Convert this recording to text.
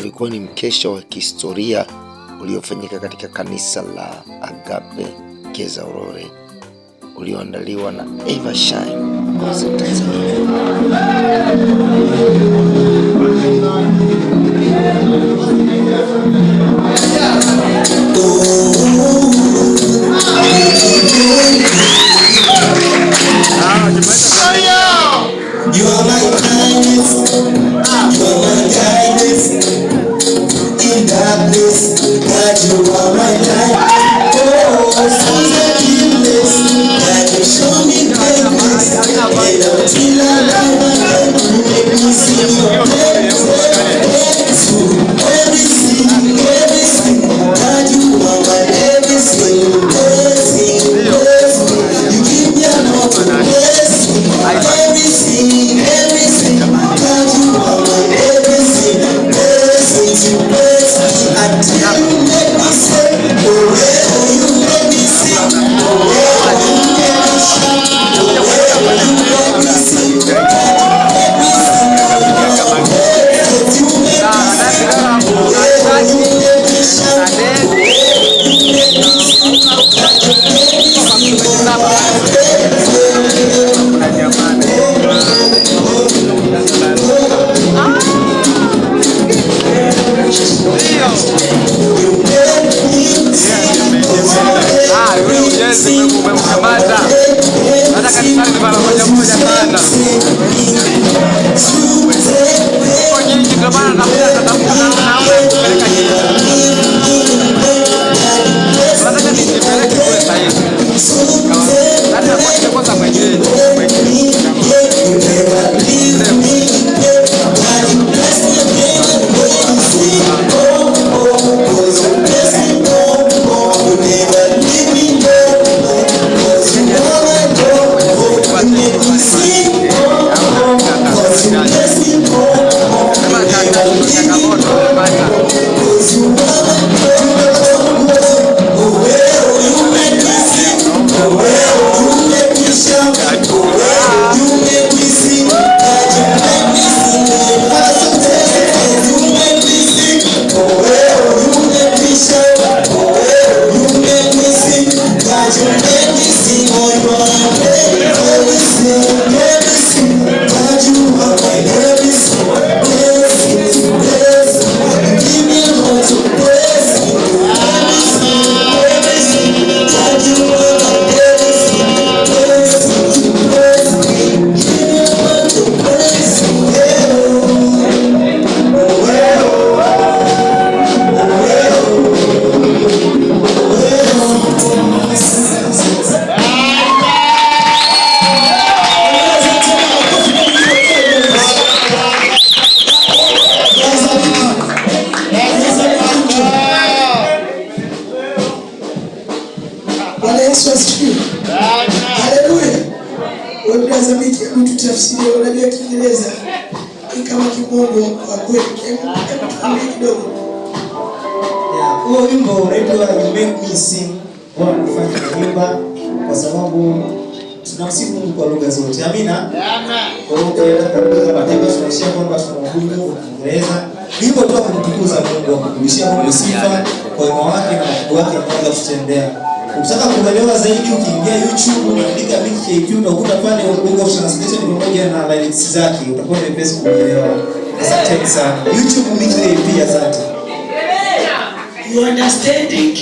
ulikuwa ni mkesha wa kihistoria uliofanyika katika kanisa la Agape Kezaurore ulioandaliwa na Eva Shine Concert Tanzania. You are my kindness, you are my guidance, in darkness, God you are my light. Oh, forgiveness, God you show me kindness, and until I love you make me see your face. Everything, everything, God you are my everything, blessing, blessing, you give me an open blessing, everything, everything, God you are my everything, blessing, blessing, until you make me say, oh, you make me sing, oh, you make me shout, oh, you make me sing, you make me sing, unajua Kiingereza kama Kimongo kwa kweli kidogo. Huo wimbo unaitwa You Make Me Sing, kwa kufanya nyimba kwa sababu tunamsifu Mungu kwa lugha zote. Amina. Kwa hiyo kabisa matendo tunashia kwamba tunamwabudu kwa Kiingereza. Wimbo tu kumtukuza Mungu, kumrudishia Mungu sifa kwa wema wake na ukuu wake anaweza kutendea. Ukitaka kuelewa zaidi ukiingia YouTube unaandika BKP utakuta pale Google Translation pamoja na lyrics zake utakuwa ni best kuelewa. Asante sana. YouTube BKP asante. You understanding?